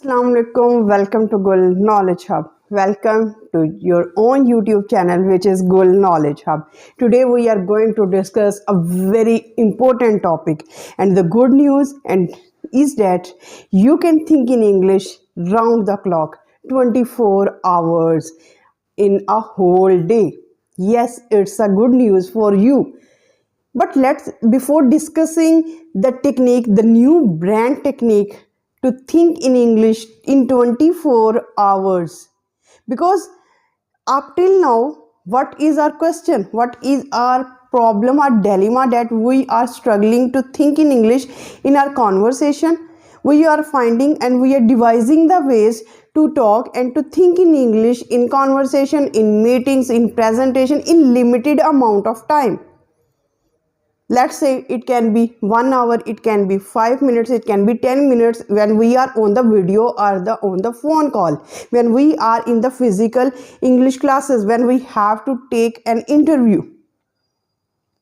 Assalamu alaikum. Welcome to Gul Knowledge Hub. Welcome to your own YouTube channel, which is Gul Knowledge Hub. Today we are going to discuss a very important topic, and the good news is that you can think in English round the clock, 24 hours in a whole day. Yes, it's a good news for you. But before discussing the technique, the new brand technique to think in English in 24 hours. Because up till now, what is our question? What is our problem or dilemma that we are struggling to think in English in our conversation? We are finding and we are devising the ways to talk and to think in English in conversation, in meetings, in presentation, in limited amount of time. Let's say it can be 1 hour, it can be 5 minutes, it can be 10 minutes when we are on the video or on the phone call, when we are in the physical English classes, when we have to take an interview.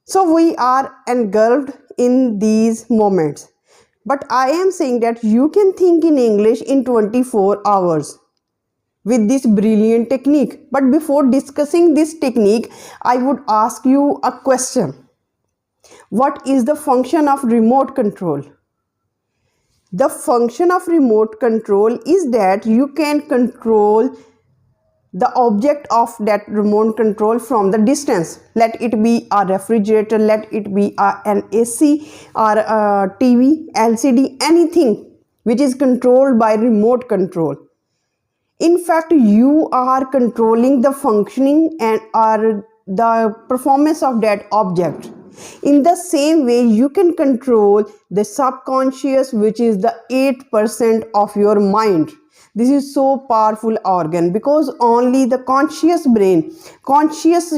So we are engulfed in these moments. But I am saying that you can think in English in 24 hours with this brilliant technique. But before discussing this technique, I would ask you a question. What is the function of remote control? The function of remote control is that you can control the object of that remote control from the distance. Let it be a refrigerator, let it be an AC or a TV, LCD, anything which is controlled by remote control. In fact, you are controlling the functioning and or the performance of that object. In the same way, you can control the subconscious, which is the 8% of your mind. This is so powerful organ because only the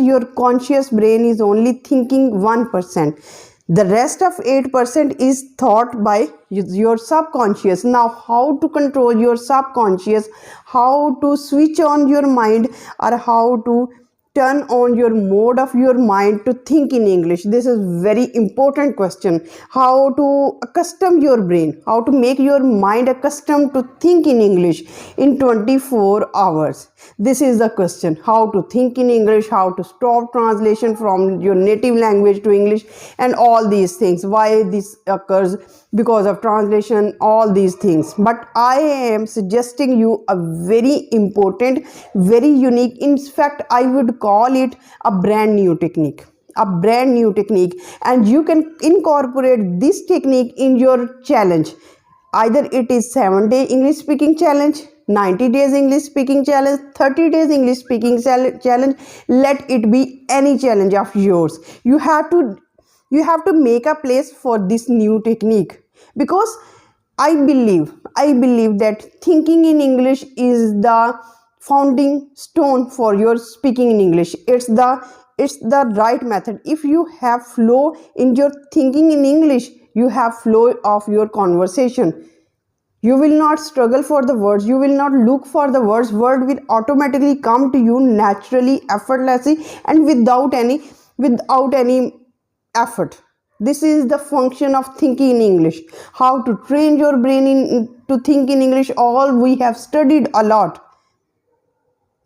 your conscious brain is only thinking 1%. The rest of 8% is thought by your subconscious. Now, how to control your subconscious, how to switch on your mind, or how to turn on your mode of your mind to think in English? This is very important question. How to accustom your brain, how to make your mind accustomed to think in English in 24 hours. This is the question. How to think in English, how to stop translation from your native language to English, and all these things. Why this occurs because of translation, all these things. But I am suggesting you a very important, very unique, in fact I would call it a brand new technique, and you can incorporate this technique in your challenge. Either it is 7-day English speaking challenge, 90 days English speaking challenge, 30 days English speaking challenge. Let it be any challenge of yours. You have to make a place for this new technique, because I believe that thinking in English is the founding stone for your speaking in English. It's the right method. If you have flow in your thinking in English, you have flow of your conversation. You will not struggle for the words, you will not look for the words. Word will automatically come to you naturally, effortlessly, and without any effort. This is the function of thinking in English. How to train your brain to think in English, all we have studied a lot.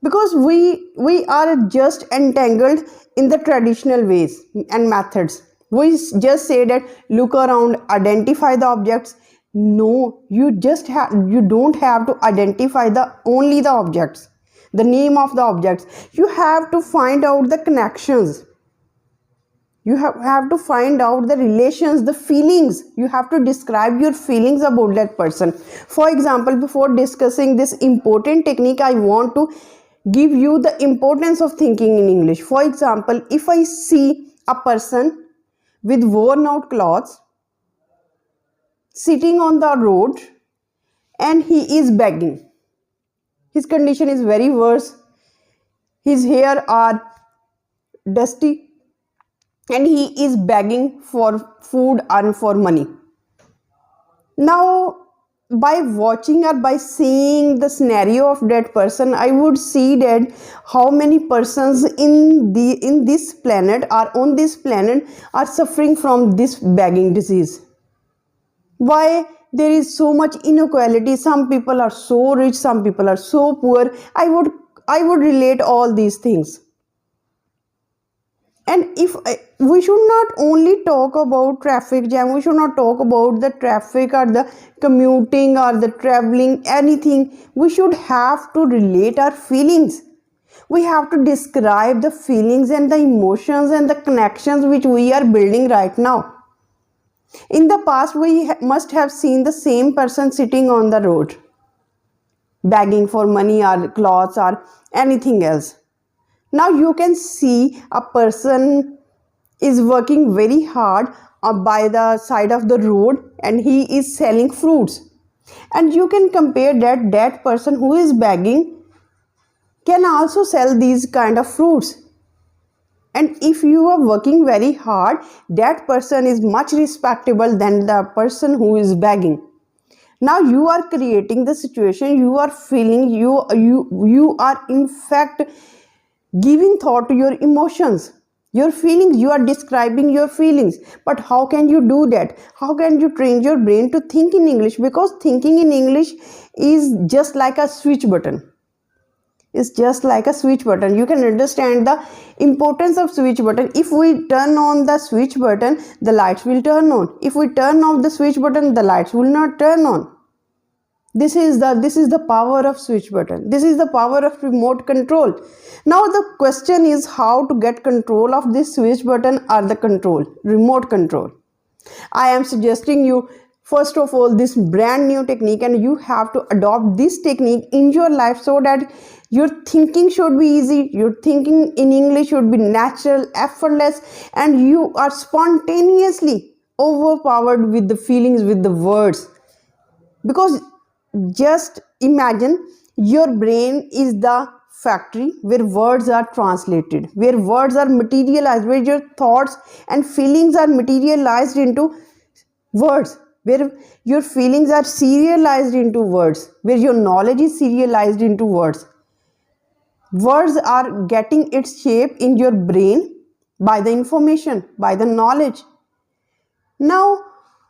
Because we are just entangled in the traditional ways and methods. We just say that look around, identify the objects. No, you don't have to identify only the objects, the name of the objects. You have to find out the connections. You have to find out the relations, the feelings. You have to describe your feelings about that person. For example, before discussing this important technique, I want to give you the importance of thinking in English. For example, if I see a person with worn out clothes sitting on the road and he is begging, his condition is very worse, his hair are dusty, and he is begging for food and for money. Now, by watching or by seeing the scenario of that person, I would see that how many persons in this planet or on this planet are suffering from this begging disease. Why there is so much inequality. Some people are so rich, some people are so poor. I would relate all these things. And if we should not only talk about traffic jam, we should not talk about the traffic or the commuting or the traveling, anything. We should have to relate our feelings. We have to describe the feelings and the emotions and the connections which we are building right now. In the past, we must have seen the same person sitting on the road, begging for money or clothes or anything else. Now you can see a person is working very hard by the side of the road, and he is selling fruits. And you can compare that person who is begging can also sell these kind of fruits. And if you are working very hard, that person is much respectable than the person who is begging. Now you are creating the situation, you are feeling, you are in fact giving thought to your emotions, your feelings. You are describing your feelings. But how can you do that? How can you train your brain to think in English? Because thinking in English is just like a switch button. It's just like a switch button. You can understand the importance of switch button. If we turn on the switch button, the lights will turn on. If we turn off the switch button, the lights will not turn on. This is the power of switch button. This is the power of remote control. Now the question is how to get control of this switch button or the remote control. I am suggesting you first of all this brand new technique, and you have to adopt this technique in your life so that your thinking should be easy, your thinking in English should be natural, effortless, and you are spontaneously overpowered with the feelings, with the words. Because just imagine your brain is the factory where words are translated, where words are materialized, where your thoughts and feelings are materialized into words, where your feelings are serialized into words, where your knowledge is serialized into words. Words are getting its shape in your brain by the information, by the knowledge. Now,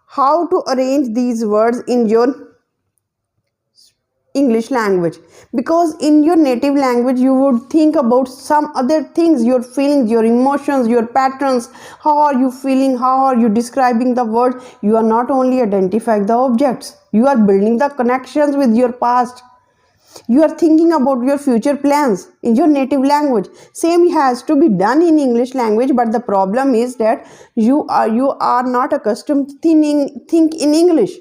how to arrange these words in your English language? Because in your native language you would think about some other things, your feelings, your emotions, your patterns. How are you feeling? How are you describing the word? You are not only identifying the objects, you are building the connections with your past. You are thinking about your future plans in your native language. Same has to be done in English language, but the problem is that you are not accustomed to think in English.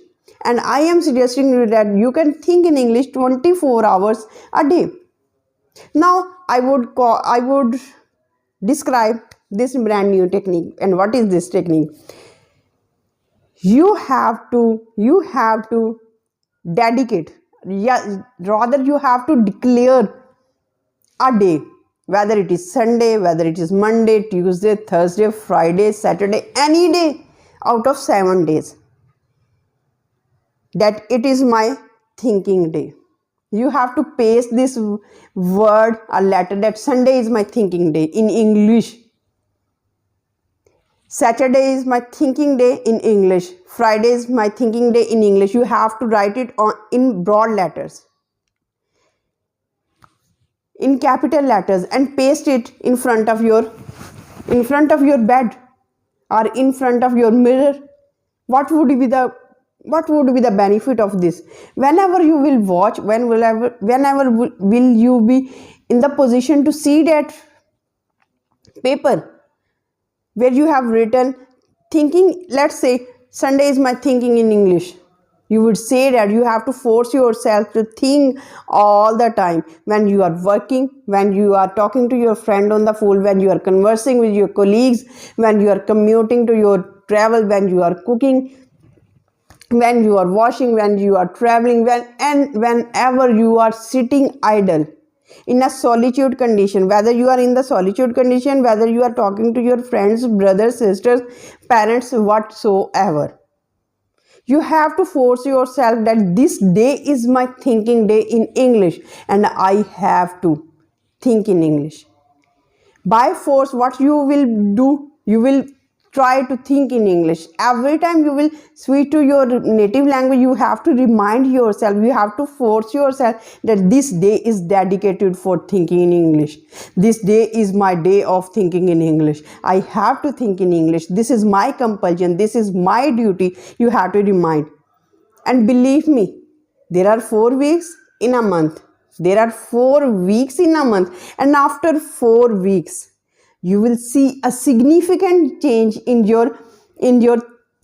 And I am suggesting you that you can think in English 24 hours a day. Now I would describe this brand new technique. And what is this technique? You have to dedicate, rather you have to declare a day, whether it is Sunday, whether it is Monday, Tuesday, Thursday, Friday, Saturday, any day out of 7 days, that it is my thinking day. You have to paste this word or letter that Sunday is my thinking day in English, Saturday is my thinking day in English, Friday is my thinking day in English. You have to write it in broad letters, in capital letters, and paste it in front of your bed or in front of your mirror. What would be the benefit of this? Whenever you will watch, whenever will you be in the position to see that paper where you have written thinking, let's say Sunday is my thinking in English, you would say that you have to force yourself to think all the time, when you are working, when you are talking to your friend on the phone, when you are conversing with your colleagues, when you are commuting to your travel, when you are cooking, when you are washing, when you are traveling, whenever you are sitting idle in a solitude condition, whether you are in the solitude condition, whether you are talking to your friends, brothers, sisters, parents, whatsoever, you have to force yourself that this day is my thinking day in English, and I have to think in English. By force, what you will do, you will try to think in English. Every time you will switch to your native language, you have to remind yourself, you have to force yourself that this day is dedicated for thinking in English. This day is my day of thinking in English. I have to think in English. This is my compulsion. This is my duty. You have to remind. And believe me, there are 4 weeks in a month. There are 4 weeks in a month. And after 4 weeks, you will see a significant change in your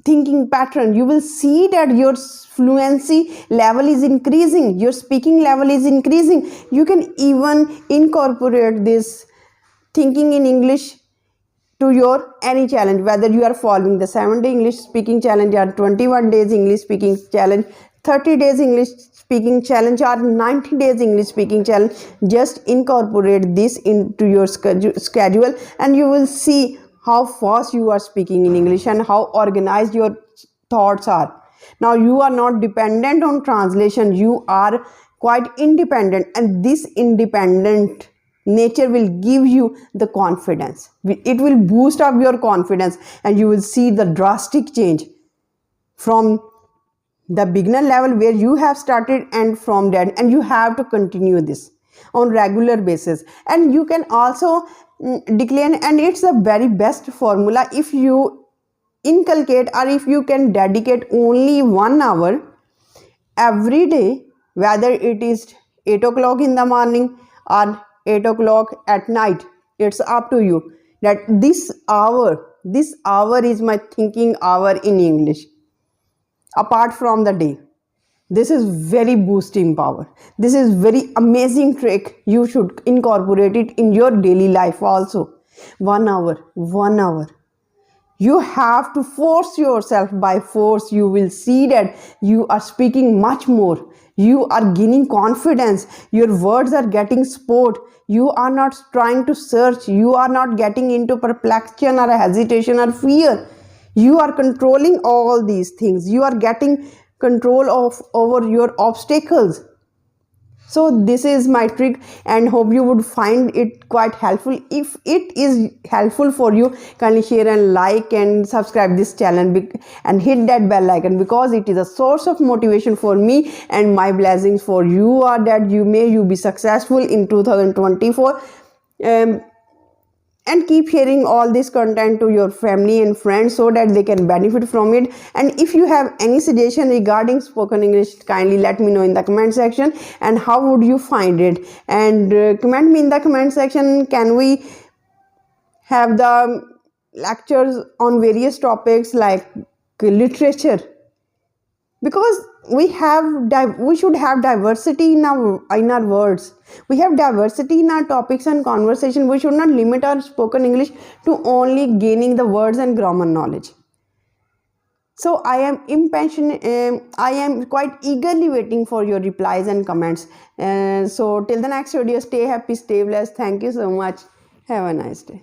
thinking pattern. You will see that your fluency level is increasing, your speaking level is increasing. You can even incorporate this thinking in English to your any challenge, whether you are following the 7-day English speaking challenge or 21 days English speaking challenge, 30 days English speaking challenge or 90 days English speaking challenge. Just incorporate this into your schedule and you will see how fast you are speaking in English and how organized your thoughts are. Now you are not dependent on translation, you are quite independent, and this independent nature will give you the confidence. It will boost up your confidence and you will see the drastic change from the beginner level where you have started and from that, and you have to continue this on regular basis. And you can also decline, and it's the very best formula if you inculcate or if you can dedicate only 1 hour every day, whether it is 8 o'clock in the morning or 8 o'clock at night. It's up to you that this hour is my thinking hour in English apart from the day. This is very boosting power. This is very amazing trick. You should incorporate it in your daily life also. 1 hour. You have to force yourself. By force, you will see that you are speaking much more. You are gaining confidence. Your words are getting support. You are not trying to search. You are not getting into perplexion or hesitation or fear. You are controlling all these things. You are getting control over your obstacles. So this is my trick and hope you would find it quite helpful. If it is helpful for you, kindly share and like and subscribe this channel and hit that bell icon, because it is a source of motivation for me, and my blessings for you are that you be successful in 2024. And keep sharing all this content to your family and friends so that they can benefit from it. And if you have any suggestion regarding spoken English, kindly let me know in the comment section. And how would you find it? And comment me in the comment section, can we have the lectures on various topics like literature? Because we should have diversity in our words. We have diversity in our topics and conversation. We should not limit our spoken English to only gaining the words and grammar knowledge. So I am impatient. I am quite eagerly waiting for your replies and comments. So till the next video, stay happy, stay blessed. Thank you so much. Have a nice day.